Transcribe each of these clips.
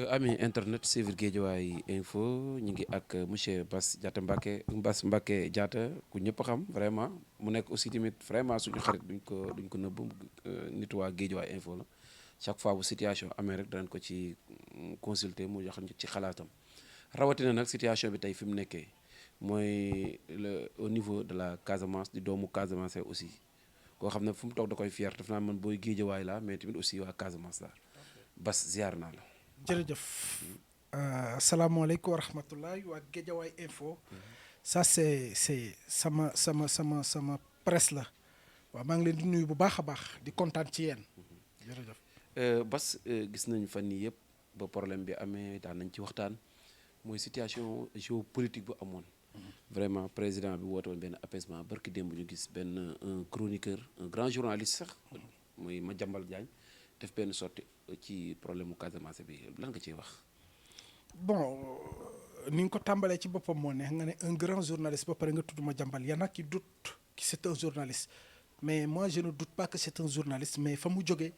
ami internet suivre Guédiawaye info ñu ngi ak monsieur Bass Diatta Mbacké Bass Mbacké Diatta ku ñëpp xam vraiment mu nekk aussi tamit vraiment suñu xarit duñ ko nëbb nit waa Guédiawaye info la chaque fois bu situation amee rek danañ ko ci consulter mu jox ci xalaatam rawatina nag situation bi tey fi mu nekkee mooy au niveau de la Casamance di doomu Casamance aussi koo xam ne fu mu toog da koy fier daf naa man booy Guédiawaye la mais tamit aussi waa Casamance la Bass ziar naa la. jërëjëf asalaamaaleykum wa rahmatulah waa Guédiawaye info ça c'est sama presse la waaw maa ngi leen di nuyu bu baax a baax di kontaan ci yéen jërëjëf. Bass gis nañ fan yii yëpp ba problème bi amee daan nañ ci waxtaan mooy situation géopolitique bu amoon. Vraiment président bi woote woon benn apaisement barki démb ñu gis benn un chroniqueur un grand journaliste sax muy Madiambal Diagne def benn sortie ci problème mu Casamance bi lan nga ciy wax. bon ni nga ko tàmbalee ci boppam moo neex nga ne un grand journaliste ba pare nga tudd Madiambal y en a qui doutent que c'est un journaliste mais moi je ne doute pas que c'est un journaliste mais fa mu jógee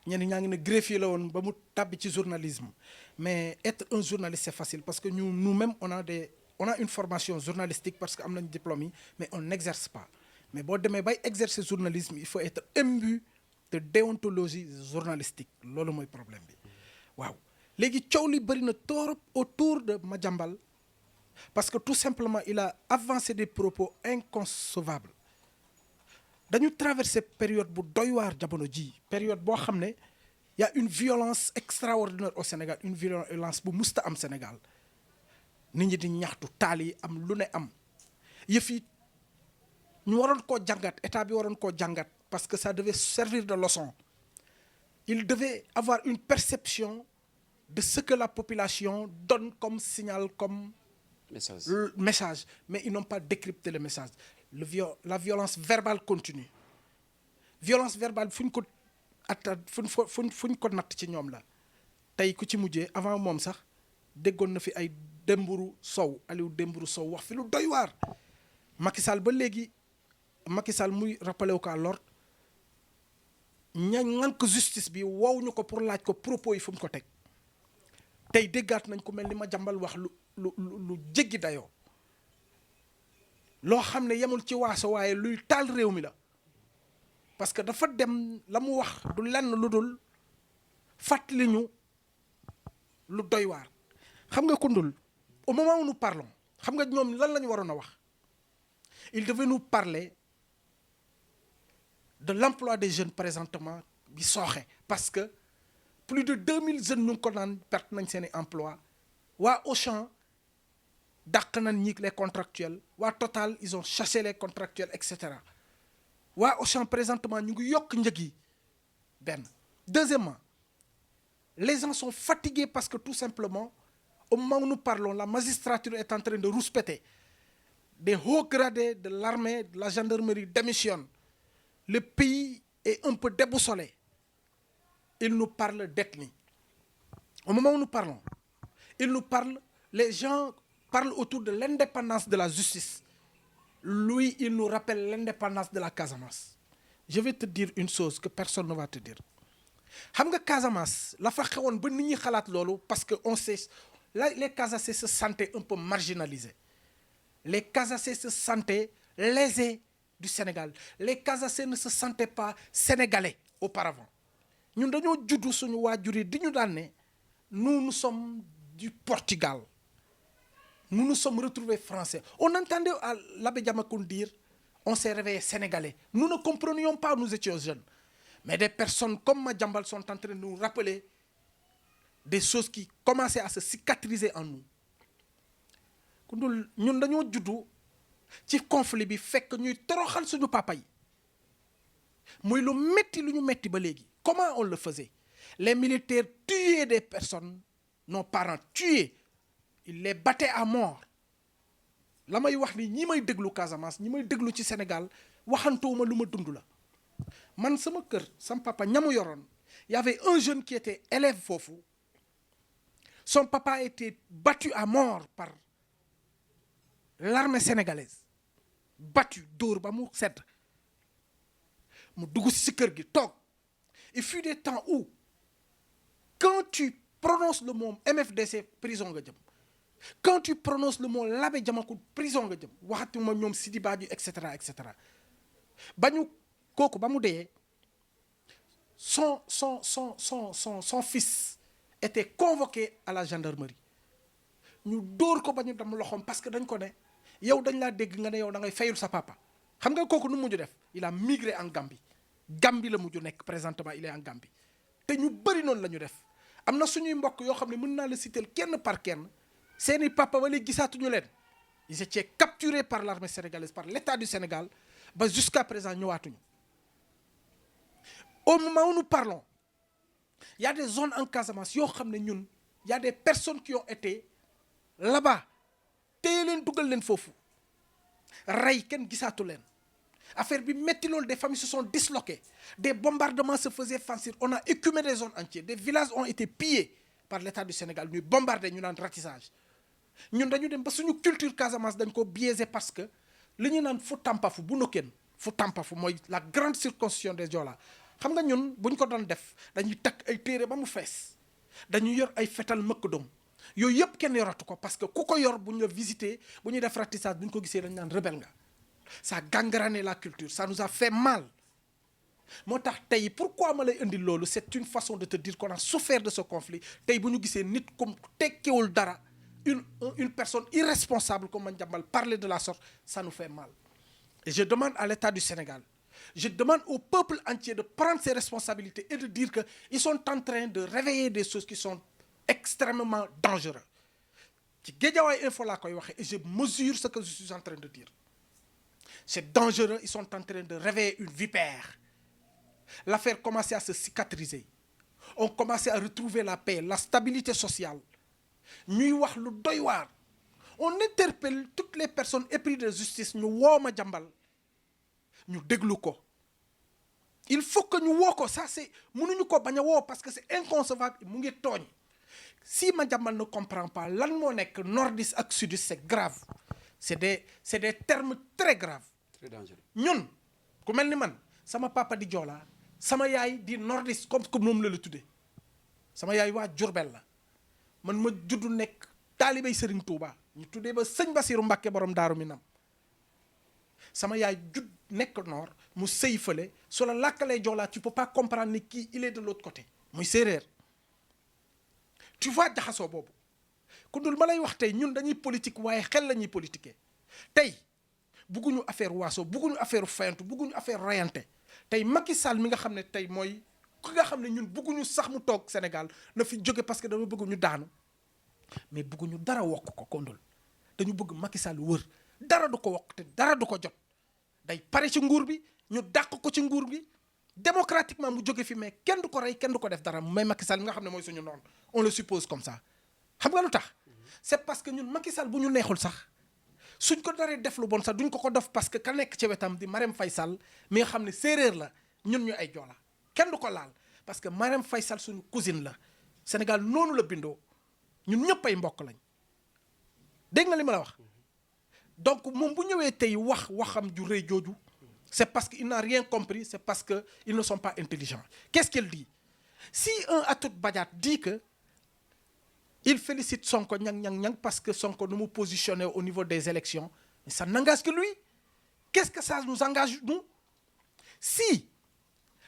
ñenn ñaa ngi ne greffier la woon ba mu tàbbi ci journalisme mais être un journaliste c'est facile parce que nous-mêmes on a une formation journalistique parce que am nañ diplôme yi mais on n'exerce pas mais boo demee bay exercer journalisme il faut être imbu de déontologie journalistique loolu mooy problème bi waaw léegi coow li bëri na trop autour de Madiambal parce que tout simplement il a avancé des propos inconcevables dañu traversé période bu doy waar jamono ji période boo xam ne y a une violence extraordinaire au Sénégal une violence bu musta am Sénégal nit ñi di ñaxtu taal yi am lu ne am yëf yi ñu waroon koo jàngat état bi waroon koo jàngat parce que ça devait servir de leçon il devait avoir une perception de ce que la population donne comme signal comme message mais ils n'ont pas décrypté le message la violence verbale continue violence verbale fu ñu ko fu ñu ko natt ci ñoom la tey ku ci mujjee avant moom sax déggoon na fi ay Dembourou Sow Aliou Dembourou Sow wax fi lu doy waar Macky Sall ba léegi Macky Sall muy rappelé wu ko à l'ordre ñànk justice bi wow ñu ko pour laaj ko propos yi fu mu ko teg tey déggaat nañ ko mel ni Madiambal wax lu jéggi dayoo loo xam ne yemul ci waaso waaye luy taal réew mi la parce que dafa dem la mu wax du lenn lu dul fàttali ñu lu doy waar xam nga kundul au moment où nous parlons xam nga ñoom lan la ñu waroon a wax il devait nous parler de l'emploi des jeunes présentement bi sooxe parce que plus de 2000 jeunes ñu ngi ko naan perte nañ seen i emploi waa Auchan dàq nañ ñi les contractuels waa Total ils ont chassé les contractuels et cetera waa Auchan présentement ñu ngi yokk njëg yi benn deuxièmement les gens sont fatigués parce que tout simplement au moment où nous parlons la magistrature est en train de rouspéter des hauts gradés de l'armée de la gendarmerie démissionnent le pays est un peu déboussolé il nous parle d'ethnie au moment où nous parlons il nous parle les gens parlent autour de l'indépendance de la justice lui il nous rappelle l'indépendance de la Casamance je vais te dire une chose que personne ne va te dire xam nga Casamance la fa xewoon ba nit ñi xalaat loolu parce que on sait là les Casacés se sentaient un peu marginalisés les Casacés se sentaient lésés du Sénégal les Casacés ne se sentaient pas sénégalais auparavant ñun dañoo juddu suñu waajur yi di ñu daan ne nous sommes du Portugal nous nous sommes retrouvés français on entendait à l'abbé Diamacoune dire on s'est réveillé sénégalais nous ne comprenions pas nous étions jeunes mais des personnes comme Madiambal sont en train de nous rappeler des choses qui commençaient à se cicatriser en nous kundul ñun dañoo juddu ci conflit bi fekk ñuy toroxal suñu papa yi muy lu metti lu ñu metti ba léegi comment on le faisait les militaires tuaient des personnes nos parents tuaient ils les battaient à mort la may wax ni ñi may déglu Casamance ñi may déglu ci Sénégal waxantuwuma lu ma dund la man sama kër sama papa ñamu yoroon y avait un jeune qui était élève foofu son papa a été battu à mort par l'armée sénégalaise battu dóor ba mu sedd mu dugg ci kër gi toog il fut des temps où quand tu prononces le mot MFDC prison nga jëm quand tu prononces le mot Labé Diamacoune prison nga jëm waxatuma ñoom Sidi Badji et cetera et cetera ba ñu kooku ba mu dee son fils était convoqué à la gendarmerie ñu dóor ko ba ñu dem loxoom parce que dañ ko ne yow dañ laa dégg nga ne yow da ngay fayul sa papa xam nga kooku nu mu mujj def il a migré en Gambie Gambie la mujj nekk présentement il est en Gambie te ñu bëri noonu la ñu def am na suñuy mbokk yoo xam ne mën naa la citer kenn par kenn seeni papa ba léegi gisaatuñu leen ils étaient capturés par l'armée sénégalaise par l'État du Sénégal ba jusqu'à présent ñëwaatuñu au moment où nous parlons il y a des zones en Casamance yoo xam ne ñun il y a des personnes qui ont été là-bas téye leen dugal leen foofu rey kenn gisaatu leen affaire bi metti loolu des familles se sont disloquées des bombardements se faisaient face on a écumé des zones entières des villages ont été pillés par l'État du Sénégal ñuy bombardé ñu naan ratissage ñun dañu dem ba suñu culture Casamance dañ ko biaisé parce que li ñu naan fu tampafu bu nokkeen fu tampafu mooy la grande circoncision des Joola xam nga ñun buñ ko doon def dañuy takk ay téere ba mu fees dañuy yor ay fetal mëkk doom yooyu yëpp kenn yoratu ko parce que ku ko yor bu ñu la visité bu ñuy def ratissage bu ñu ko gisee dañ naan rebelle nga ça a gangréné la culture ça nous a fait mal moo tax tey pourquoi ma lay indi loolu c'est une façon de te dire qu'on a souffert de ce conflit tey bu ñu gisee nit comme tekkiwul dara une personne irresponsable comme Madiambal parler de la sorte ça nous fait mal et je demande à l'État du Sénégal je demande au peuple entier de prendre ses responsabilités et de dire que ils sont en train de réveiller des choses qui sont extrêmement dangereux ci Guédiawaye Info laa koy waxee et je mesure ce que je suis en train de dire c'est dangereux ils sont en train de réveiller une vipère l'affaire commençait à se cicatriser on commençait à retrouver la paix la stabilité sociale ñuy wax lu doy waar on interpelle toutes les personnes épris de justice ñu woo Madiambal ñu déglu ko il faut que ñu woo ko ça c'est mënuñu ko bañ a woo parce que c'est inconcevable mu ngi tooñ si Madiambal ne comprend pas lan moo nekk nordiste ak sudiste c'est grave c'est des termes très graves très dangereux ñun ku mel ni man sama papa di Joola sama yaay di nordiste comme moom la tuddee sama yaay waa Jurbel la man ma juddu nekk taalibey Serigne Touba ñu tuddee ba sëñ Basiru Mbàkke borom Daaru Minam sama yaay judd nekk nord mu sëy fële su la làkkalee Joola tu peux pas comprendre ni kii il est de l'autre côté muy séeréer tu vois jaxasoo boobu ku dul ma lay wax tey ñun dañuy politique waaye xel la ñuy politiquer tey bugguñu affaire waaso bugguñu affaire fayantu bugguñu affaire rayante tey Macky Sall mi nga xam ne tey mooy ki nga xam ne ñun bugguñu sax mu toog Sénégal na fi jóge parce que dama bëgg ñu daanu mais bugguñu dara wokk ko kondol dañu bëgg Macky Sall wër dara du ko wokk te dara du ko jot day pare ci nguur bi ñu dàq ko ci nguur bi démocratiquement mu jóge fi mais kenn du ko rey kenn du ko def dara may Macky Sall mi nga xam ne mooy suñu noonu on le suppose comme ça xam nga lu tax c'est parce que ñun Macky Sall bu ñu neexul sax suñ ko daree def lu bon sax duñ ko def parce que ka nekk ci wetam di Marème Faye Sall mi nga xam ne séeréer la ñun ñu ay Joola kenn du ko laal parce que Marème Faye Sall suñu cousine la Sénégal noonu la bindoo ñun ñëpp ay mbokk lañ dégg nga li ma la wax donc moom bu ñëwee tey waxam ju rëy jooju c'est parce qu'il n'a rien compris c'est parce que ils ne sont pas intelligents qu'est-ce qu'il dit si un Atout Badiate dit que il félicite Sonko ñang parce que Sonko nu mu positionné au niveau des élections mais ça n'engage que lui qu'est-ce que ça nous engage nous si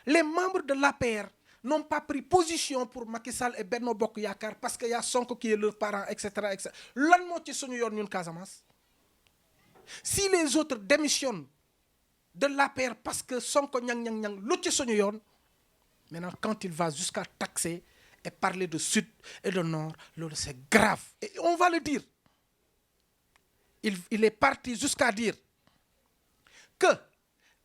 les membres de l'APR n'ont pas pris position pour Macky Sall et Benno Bokk Yaakaar parce que y a Sonko qui est leur parent et cetera lan moo ci suñu yoon ñun Casamance si les autres démissionnent de l'APR parce que Sonko ñang lu ci suñu yoon maintenant quand il va jusqu'à taxer et parler de sud et de nord loolu c'est grave et on va le dire il est parti jusqu'à dire que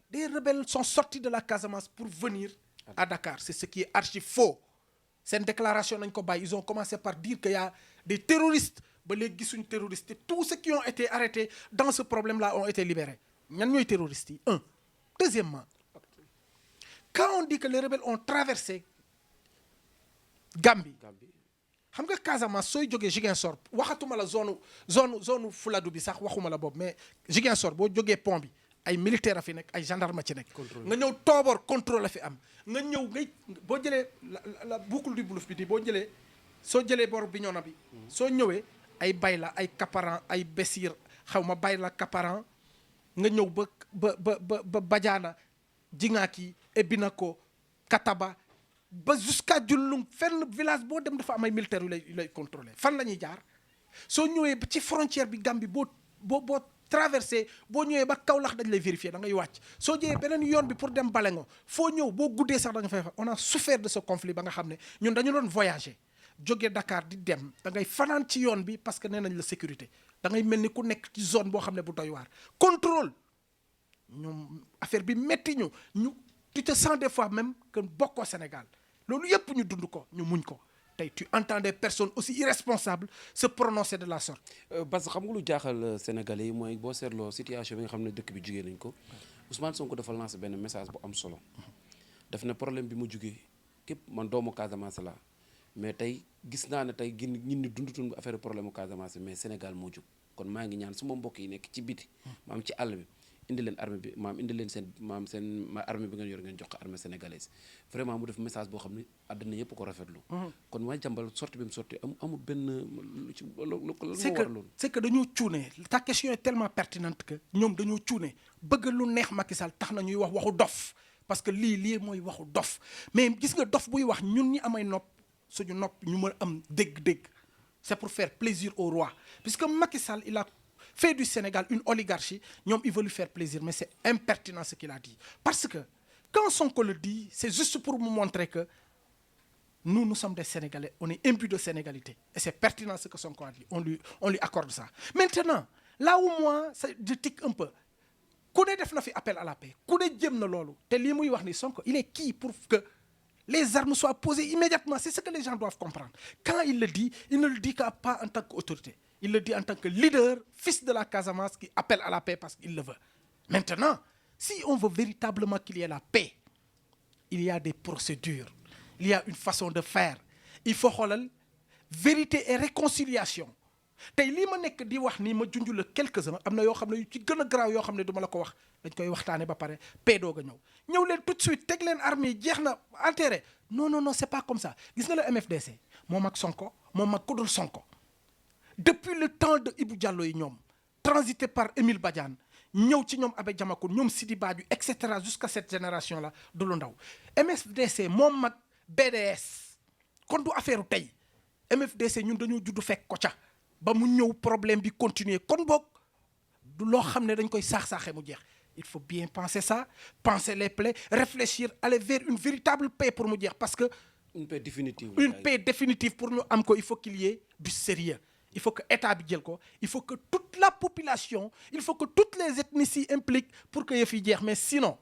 des rebelles sont sortis de la Casamance pour venir à Dakar c'est ce qui est archi faux seen déclaration nañ ko bàyyi ils ont commencé par dire qu'il y a des terroristes ba léegi gisuñu terroristes tous ceux qui ont été arrêtés dans ce problème-là ont été libérés ñan ñooy terroristes yi un deuxièmement quand on dit que les rebelles ont traversé Gambie xam nga Casamance sooy jógee Ziguinchor waxatuma la zone Fuladu bi sax waxuma la boobu mais Ziguinchor boo jógee pont bi ay militaire a fi nekk ay gendarme ci nekk nga ñëw Tooboor contrôle la fi am nga ñëw ngay boo jëlee la boucle du Boulouf bi di boo jëlee soo jëlee boru Bignona bi soo ñëwee ay Bayla ay Kaparan ay Bessir xaw ma Bayla Kaparan nga ñëw ba Badiana Djinaki Ebinako Kataba ba jusqu'à Diouloum fenn village boo dem dafa am ay militaires yu lay contrôler fan la ñuy jaar soo ñëwee ba ci frontière bi Gambie boo traversé boo ñëwee ba Kaolack dañ lay vérifier da ngay wàcc soo ñëwee beneen yoon bi pour dem Balengo foo ñëw boo guddee sax da nga fay on a souffert de ce conflit ba nga xam ne ñun dañu doon voyager jógee Dakar di dem da ngay fanaan ci yoon bi parce que nee nañ la sécurité da ngay mel ni ku nekk ci zone boo xam ne bu doy waar contrôle ñoom affaire bi metti ñu tu te sens des fois même que bokkoo Sénégal loolu yëpp ñu dund ko ñu muñ ko tey tu entends des personnes aussi irresponsables se prononcer de la sorte. parce que xam nga lu jaaxal Sénégalais yi mooy boo seetloo situation bi nga xam ne dëkk bi jugee nañ ko Ousmane Sonko dafa lancé benn message bu am solo daf ne problème bi mu jugee képp man doomu Casamance la mais tey gis naa ne tey ñun ñi dundutun affaire problème mu Casamance mais Sénégal moo jug kon maa ngi ñaan suma mbokk yi nekk ci biti maam ci àll bi indi leen armée bi maam indi leen seen armée bi ngeen yor ngeen jox ko armée sénégalaise vraiment mu def message boo xam ne àddina yëpp ko rafetlu. kon ma jàmbal sorti bi mu sorti amul benn lu ci lu c'est que dañoo cuune ta question est tellement pertinente que ñoom dañoo cuune bëgg lu neex Macky Sall tax na ñuy wax waxu dof parce que lii mooy waxu dof mais gis nga dof buy wax ñun ñi amay nopp suñu nopp ñu mën am dégg-dégg c'est pour faire plaisir au roi puisque Macky Sall il a fait du Sénégal une oligarchie ñoom il veut lui faire plaisir mais c'est impertinent ce qu'il a dit parce que quand Sonko le dit c'est juste pour me montrer que nous sommes des Sénégalais on est imbus de sénégalité et c'est pertinent ce que Sonko a dit on lui accorde ça maintenant là où moi je tique un peu ku ne def na fi appel à la paix ku ne jëm na loolu te lii muy wax ni Sonko il est qui pour que les armes soient posées immédiatement c'est ce que les gens doivent comprendre quand il le dit il ne le dit pas en tant qu'autorité il le dit en tant que leader fils de la Casamance qui appelle à la paix parce qu'il le veut maintenant si on veut véritablement qu'il y ait la paix il y a des procédures il y a une façon de faire il faut xoolal vérité et réconciliation tey lii ma nekk di wax nii ma junj la quelques-uns am na yoo xam ne yu ci gën a garaaw yoo xam ne du ma la ko wax dañ koy waxtaane ba pare paix doog a ñëw leen tout de suite teg leen armée jeex na enterré non c'est pas comme ça gis nga le MFDC moom ak Sonko moom ak ku dul Sonko depuis le temps de Ibou Diallo yi ñoom transité par Émile Badiane ñëw ci ñoom Abbé Diamacoune ñoom Sidi Badji et cetera jusqu'à cette génération là du lu ndaw MFDC moom mag BDS kon du affaire tey MFDC ñun dañoo judd fekk ko ca ba mu ñëw problème bi continuer kon boog du loo xam ne dañ koy saax-saaxee mu jeex il faut bien penser ça penser les plaies réfléchir aller vers une véritable paix pour mu jeex parce que une paix définitive pour ñu am ko il faut qu'il y ait du sérieux il faut que état bi jël ko il faut que toute la population il faut que toutes les ethnies s'y impliquent pour que yëf yi jeex mais sinon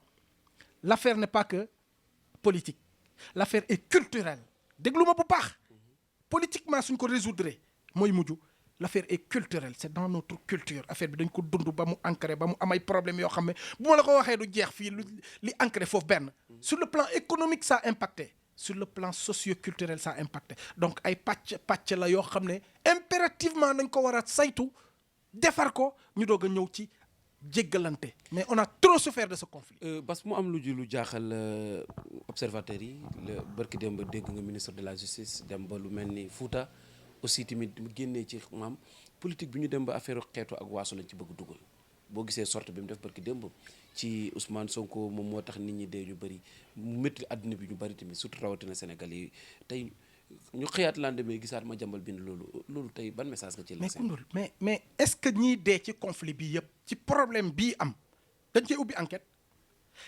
l'affaire n'est pas que politique l'affaire est culturelle déglu ma bu baax politiquement suñ ko résoudre mooy mujj l'affaire est culturelle c'est dans notre culture affaire bi dañ ko dund ba mu ancré ba mu am ay problèmes yoo xam ne bu ma la ko waxee du jeex fii li ancré foofu benn sur le plan économique ça a impacté sur le plan socio-culturel ça a impacté donc ay pàcc la yoo xam ne impérativement dañ ko war a saytu defar ko ñu doog a ñëw ci jéggalante mais on a trop souffert de ce conflit. parce que mu am lu jaaxal observateurs yi le barki démb dégg nga ministre de la justice dem ba lu mel ni Fouta aussi tamit mu génnee ci maam politique bi ñu dem ba affaire xeetu ak waaso lañ ci bëgg dugal boo gisee sorte bi mu def barki démb ci Ousmane Sonko moom moo tax nit ñi dee ñu bëri mu métti àddina bi ñu bëri tamit surtout rawatina Sénégal yi tey ñu xëyaat lendemain gisaat ma jàmbal bind loolu tey ban message nga ci la. mais Koundoul mais est-ce que ñiy dee ci conflit bii yëpp ci problème bii am dañ cee ubbi enquête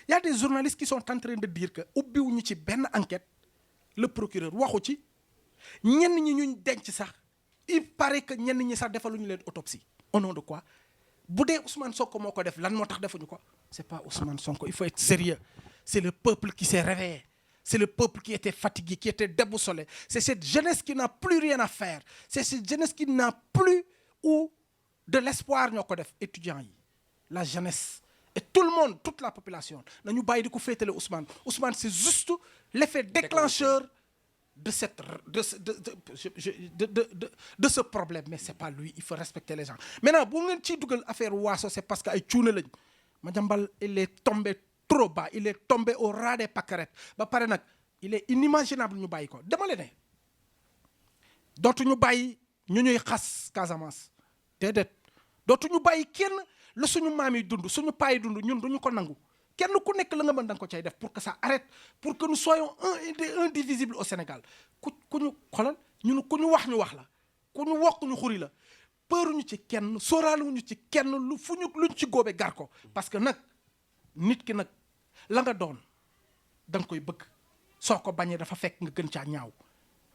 y a des journalistes qui sont en train de dire que ubbiwuñu ci benn enquête le procureur waxu ci ñenn ñi ñu denc sax il paraît que ñenn ñi sax defaluñu leen autopsie au nom de quoi bu dee Ousmane Sonko moo ko def lan moo tax defuñu ko c'est pas Ousmane Sonko il faut être sérieux c'est le peuple qui s'est réveillé c'est le peuple qui était fatigué qui était déboussolé c'est cette jeunesse qui n'a plus rien à faire c'est cette jeunesse qui n'a plus ou de l'espoir ñoo ko def étudiants yi la jeunesse et tout le monde toute la population nañu bàyyi di ko féetale Ousmane c'est juste l'effet déclencheur de ce problème mais c'est pas lui il faut respecter les gens maintenant bu ngeen ciy dugal affaire waaso c'est parce que ay cuune lañ Madiambal il est tombé trop bas il est tombé au ras des pâquerettes ba pare nag il est inimaginable ñu bàyyi ko dama le ne dootuñu bàyyi ñu ñuy xas Casamance déedéet dootuñu bàyyi kenn la suñu maam yi dund suñu paa yi dund ñun duñu ko nangu kenn ku nekk la nga mën da nga ko cay def pour que ça arrête pour que nous soyons indivisibles au Sénégal ku ñu xolal ñun ku ñu wax la ku ñu wokk ñu xuri la përuñu ci kenn sóoraaluñu ci kenn luñ ci góobe gar ko parce que nag nit ki nag la nga doon da nga koy bëgg soo ko bañee dafa fekk nga gën caa ñaaw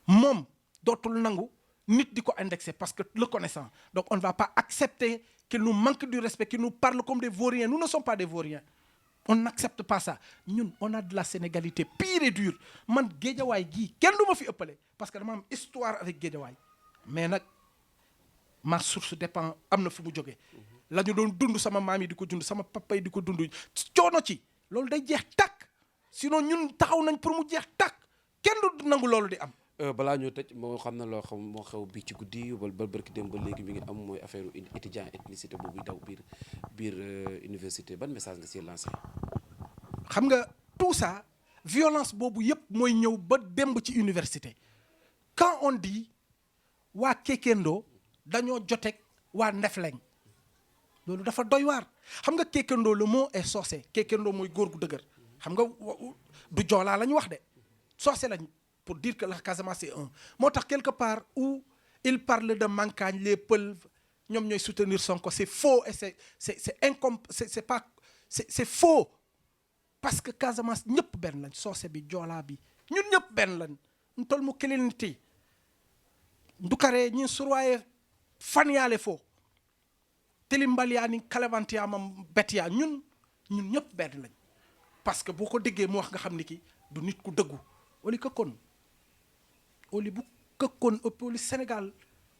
moom dootul nangu nit di ko indexé parce que le connaissant donc on ne va pas accepter qu'il nous manque du respect qu'il nous parle comme des vauriens nous ne sommes pas des vauriens on n'accepte pas ça ñun on a de la sénégalité pure et dure man géejawaay gii kenn du ma fi ëppale parce que dama am histoire avec géejawaay mais nag ma source dépend am na fu mu jógee la ñu doon dund sama maam yi di ko dund sama papa yi di ko dund coono ci loolu day jeex tàkk sinon ñun taxaw nañ pour mu jeex tàkk kenn du nangu loolu di am. balaa ñoo tëj moo xam na loo xam moo xew bi ci guddi ba barki dem ba léegi mi ngi am mooy affaire étudiant ethnicité boobu daw biir université ban message nga siy lancé. xam nga tout ça violence boobu yëpp mooy ñëw ba demb ci université quand on dit waa Kekendo dañoo joteeg waa Ndefleng loolu dafa doy waar xam nga Kekendo le mot est soose Kekendo mooy góor gu dëgër xam nga du joolaa la ñu wax de soose lañ pour dire que la Casamance c'est un moo tax quelque part où il parle de Mankagne les Peuls ñoom ñooy soutenir Sonko c'est faux et c'est faux parce que Casamance ñëpp benn lañ soose bi joolaa bi ñun ñëpp benn lañ ñu tol mu kiliniti ndukare ñin surwaye fanyaale fo tilimbaliyaani kalevantiyamam betiya ñun ñëpp benn lañ parce que boo ko déggee mu wax nga xam ni ki du nit ku dëggu oli bu këkkoon oli Sénégal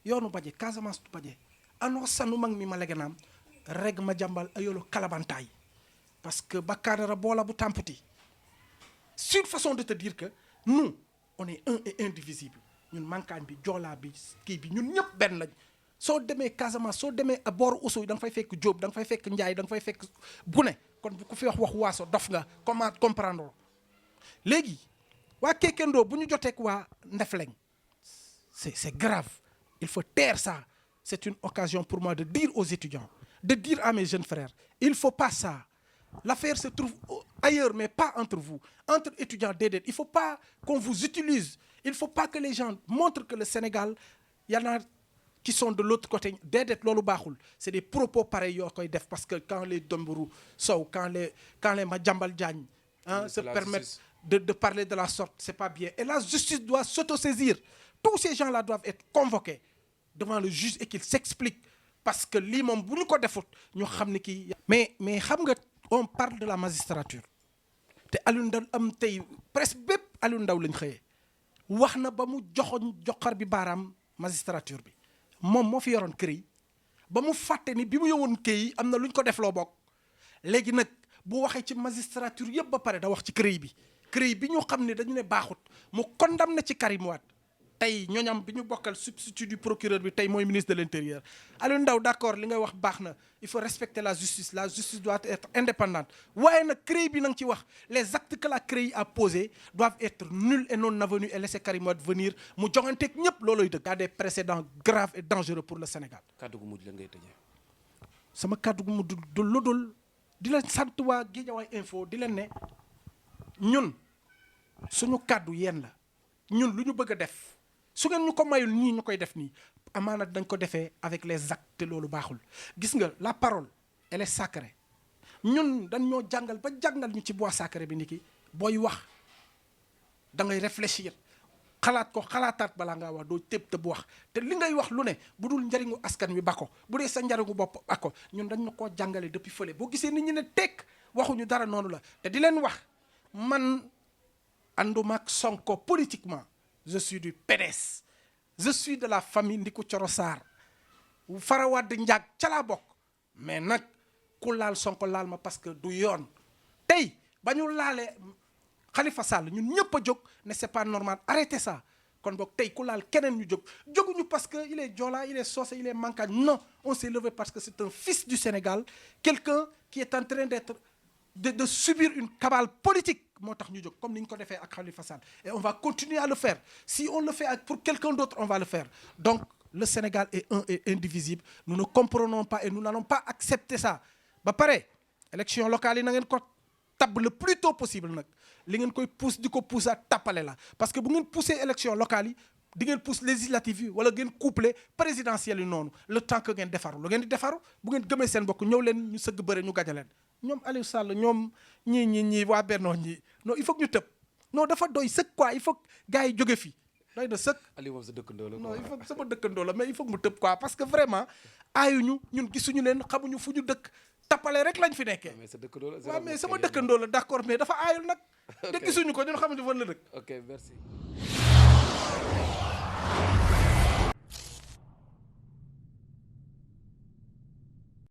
yoonu baje Casamance du baje anoo sanu mag mi ma legenaam reg ma jàmbal ayolo kalabantaay parce que bakkaanara boola bu tamputi c'est une façon de te dire que nous on est un et indivisible ñun Mankagne bi joolaa bi kii bi ñun ñëpp benn lañ soo demee Casamance soo demee booru Oussouye da nga fay fekk Jóob da nga fay fekk Njaay da nga fay fekk Gune kon bu ko fi wax waaso dof nga comment comprendre léegi waa Kekendo bu ñu joteek waa Ndefleng c'est grave il faut taire ça c'est une occasion pour moi de dire aux étudiants de dire à mes jeunes frères il faut pas ça l'affaire se trouve ailleurs mais pas entre vous entre étudiants déedéet il faut pas qu'on vous utilise il faut pas que les gens montrent que le Sénégal y en a qui sont de l'autre côté déedéet loolu baaxul c'est des propos pareils yoo koy def parce que quand les Dembourou Sow quand les Madiambal Diagne se permettent de parler de la sorte c'est pas bien et la justice doit s'autosaisir tous ces gens-là doivent être convoqués devant le juge et qu'ils s'expliquent parce que lii moom bu ñu ko defut ñu xam ni kii mais xam nga on parle de la magistrature te Aliou Ndao am tey presque bépp Aliou Ndao lañ xëyee wax na ba mu joxar bi baaraam magistrature bi moom moo fi yoroon kër yi ba mu fàtte ni bi mu yowoon kër yi am na lu ñu ko def loo bokk léegi nag bu waxee ci magistrature yëpp ba pare da wax ci CREI bi ñu xam ne dañu ne baaxut mu condamné ci Karim Wade tey ñooñam bi ñu bokkal substitut du procureur bi tey mooy ministre de l'intérieur Aliou Ndao d'accord li ngay wax baax na il faut respecter la justice doit être indépendante waaye nag CREI bi na nga ci wax les actes que la CREI a posés doivent être nuls et non avenus et laisser Karim Wade venir mu joŋanteeg ñëpp looloy dëgg. y a des précédents graves et dangereux pour le Sénégal. kàddu gu mujj la ngay tëjee. sama kàddu gu mujj du lu dul di leen sant waa Guédiawaye Info di leen ne ñun suñu kàddu yéen la ñun lu ñu bëgg a def. su ngeen ñu ko mayul ñii ñu koy def nii amaana dañ ko defee avec les actes te loolu baaxul gis nga la parole elle est sacrée ñun dañ ñoo jàngal ba jàngal ñu ci bois sacré bi ni ki booy wax da ngay réfléchir xalaat ko xalaataat balaa ngaa wax doo tëb wax te li ngay wax lu ne bu dul njariñu askan wi ba ko bu dee sa njariñu bopp ba ko ñun dañ ñu koo jàngale depuis fële boo gisee nit ñi ne tekk waxuñu dara noonu la te di leen wax man ànduma ak Sonko politiquement je suis du PDS je suis de la famille Ndiku Coro Sarr Farawad Ndiag ca laa bokk mais nag ku laal Sonko laal ma parce que du yoon tey ba ñu laalee Khalifa Sall ñun ñëpp a jóg ne c'est pas normal arrêtez ça kon boog tey ku laal keneen ñu jóguñu parce que il est Joola il est Socé il est Mankagne non on s'est levé parce que c'est un fils du Sénégal quelqu'un qui est en train de subir une cabale politique moo tax ñu jóg comme ni ñu ko defee ak Khalifa Sall et on va continuer à le faire si on le fait pour quelqu'un d'autre on va le faire donc le Sénégal est un et indivisible nous ne comprenons pas et nous n'allons pas accepter ça ba pare élection locale yi na ngeen ko tabb le plus tôt possible nag li ngeen koy pousse di ko pousse à tappale la parce que bu ngeen poussé élection locale yi di ngeen pousse législative yi wala ngeen couplé présidentielle yi noonu le temps que ngeen defaru lu ngeen di defaru bu ngeen gëmee seen bokk ñëw leen ñu sëgg bëre ñu gaja leen ñoom Aliou Sall ñoom ñii waa Benno ñii non il faut que ñu tëb non dafa doy sëkk quoi il faut que gars yi jóge fi doy na sëkk. Aliou moom sa dëkkandoo la non il faut sama dëkkandoo la mais il faut que mu tëb quoi parce que vraiment aayuñu ñun gisuñu leen xamuñu fu ñu dëkk tappale rek lañ fi nekkee. mais sa dëkkandoo la waaw mais sama dëkkandoo la d'accord mais dafa aayul nag. te gisuñu ko ñun xamuñu fan la dëkk. ok merci.